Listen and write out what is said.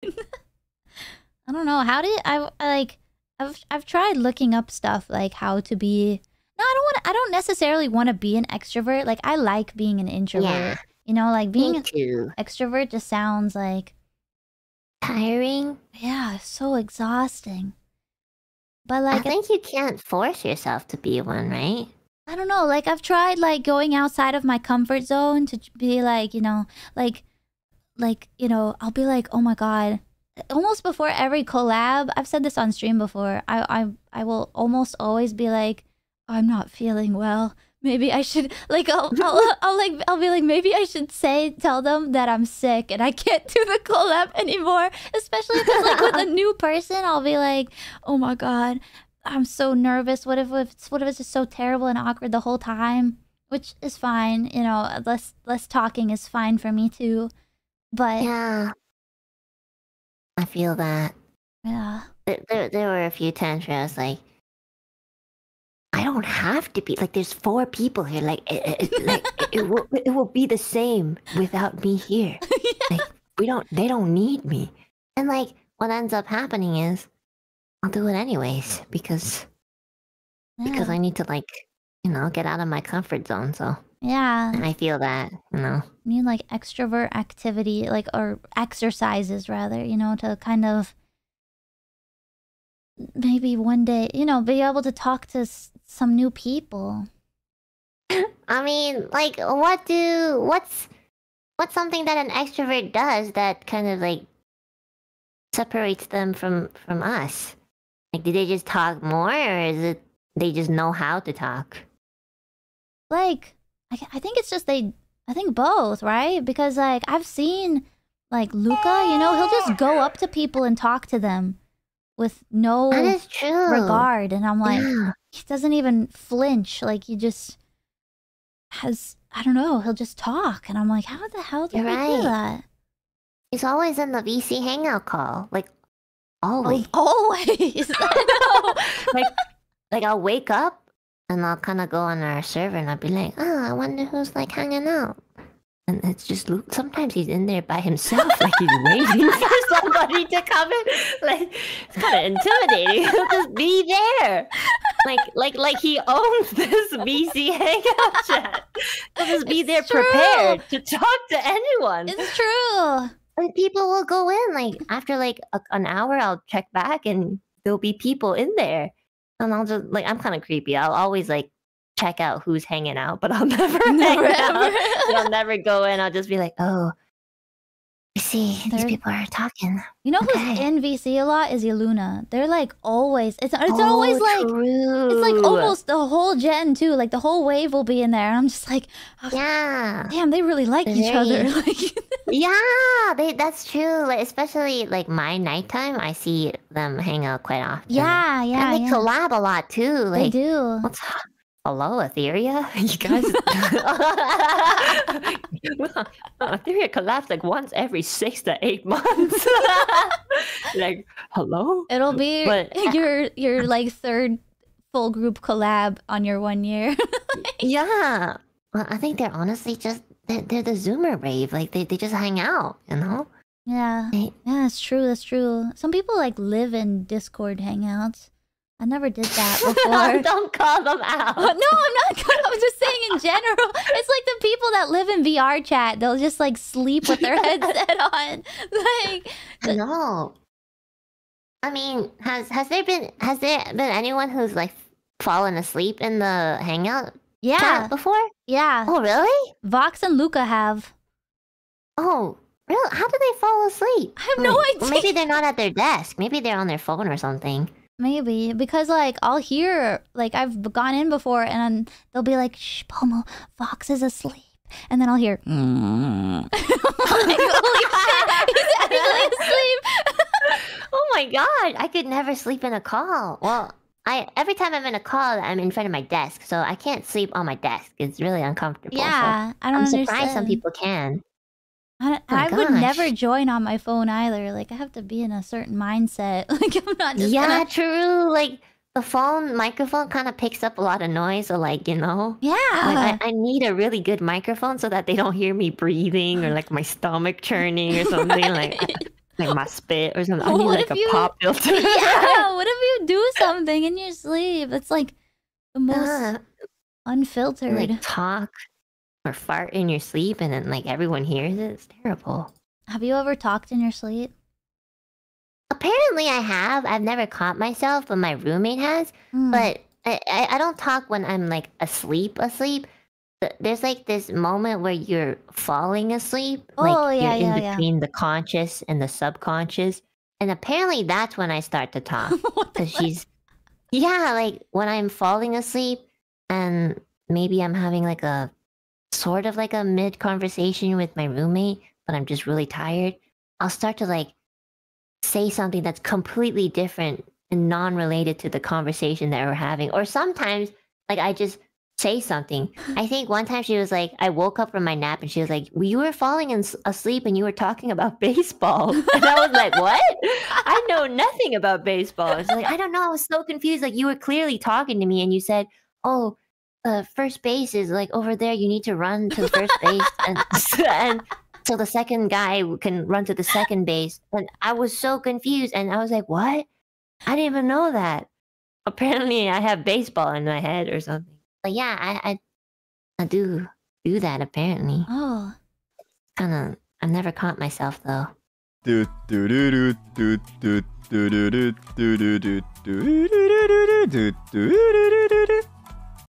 I don't know. How did I like? I've tried looking up stuff like how to be. No, I don't necessarily want to be an extrovert. Like I like being an introvert. Yeah, You know, like being me an too. extrovert just sounds like Tiring? yeah, so exhausting. But I like think you can't force yourself to be one, right? I don't know. Like I've tried like going outside of my comfort zone to be like, I'll be like, oh my god. Almost before every collab, I've said this on stream before. I will almost always be like, I'm not feeling well. Maybe I should like I'll be like maybe I should tell them that I'm sick and I can't do the collab anymore. Especially if it's like with a new person, I'll be like, oh my god, I'm so nervous. What if it's just so terrible and awkward the whole time? Which is fine, less talking is fine for me too. But Yeah, I feel that. yeah. There were a few times where I was like, I don't have to be like. There's 4 people here. Like, it will be the same without me here. Like, they don't need me. And like, what ends up happening is, I'll do it anyways because Yeah. I need to like, get out of my comfort zone. So Yeah. I feel that, You need like extrovert activity, like or exercises rather, to kind of maybe one day, be able to talk to some new people. I mean, like, what's something that an extrovert does that kind of like separates them from us? Like, do they just talk more, or is it they just know how to talk? Like, I think it's just I think both, right? Because like I've seen like Luca, he'll just go up to people and talk to them with no That is true. regard, and I'm like, Yeah. he doesn't even flinch. Like he just has, I don't know, he'll just talk, and I'm like, how the hell did You're he do right. that? He's always in the VC hangout call, like always. Always. Like I'll wake up and I'll kind of go on our server and I'll be like, oh, I wonder who's like hanging out. And it's just Luke. Sometimes he's in there by himself, like he's waiting for somebody to come in. Like, it's kind of intimidating. He'll just be there, like he owns this VC hangout chat. He'll just be there prepared to talk to anyone. It's true. And people will go in like after like an hour. I'll check back and there'll be people in there, and I'll just like, I'm kind of creepy. I'll always like check out who's hanging out, but I'll never hang out. I'll never go in. I'll just be like, oh, I see these people are talking. You know who's in VC a lot is Iluna. They're like always. It's always like true. it's like almost the whole gen too. Like the whole wave will be in there, and I'm just like, oh, Yeah. damn, they really like each other. Like, Yeah, that's true. Like, especially like my nighttime, I see them hang out quite often. yeah, And they collab a lot too. they Like, do. what's hello, Etheria? You guys. Etheria collabs like once every 6 to 8 months. Like, hello? It'll be But- your like third full group collab on your 1 year. Yeah. Well, I think they're honestly just they're the Zoomer rave. Like they just hang out, Yeah, Right. yeah, that's true. That's true. Some people like live in Discord hangouts. I never did that before. Don't call them out. No, I'm not good. I'm just saying in general. It's like the people that live in VR chat. They'll just like sleep with their headset on. Like, No. I mean, has there been anyone who's like fallen asleep in the hangout yeah, chat before? yeah. Oh, really? Vox and Luca have. Oh, really? How do they fall asleep? I have no idea. Well, maybe they're not at their desk. Maybe they're on their phone or something. Maybe because like I'll hear like I've gone in before and they'll be like, "Shh, Pomu, Vox is asleep," and then I'll hear, I'm like, "Holy shit, he's actually asleep." Oh my god, I could never sleep in a call. Well, every time I'm in a call, I'm in front of my desk, so I can't sleep on my desk. It's really uncomfortable. Yeah, so I don't I'm understand. surprised some people can. I would gosh. never join on my phone either. Like I have to be in a certain mindset. Like I'm not just Yeah, gonna... true. Like the phone microphone kind of picks up a lot of noise, so like Yeah. like, I need a really good microphone so that they don't hear me breathing or like my stomach churning or something like. like my spit or something. I Well, need what like if a you- pop filter. Yeah, what if you do something in your sleep? It's like the most unfiltered. Like talk or fart in your sleep and then like everyone hears it. It's terrible. Have you ever talked in your sleep? Apparently I have. I've never caught myself, but my roommate has. But I don't talk when I'm like asleep. There's like this moment where you're falling asleep. Like you're in between the conscious and the subconscious. And apparently that's when I start to talk. Because like when I'm falling asleep and maybe I'm having like a sort of like a mid conversation with my roommate, but I'm just really tired, I'll start to like say something that's completely different and non-related to the conversation that we're having. Or sometimes like I just say something. I think one time she was like, I woke up from my nap and she was like, well, you were falling asleep and you were talking about baseball. And I was like, what? I know nothing about baseball. She's like, I don't know. I was so confused. Like you were clearly talking to me and you said, oh, first base is like over there. You need to run to first base. And so the second guy can run to the second base. And I was so confused. And I was like, what? I didn't even know that. Apparently I have baseball in my head or something. But yeah, I do that apparently. Oh. I've never caught myself though.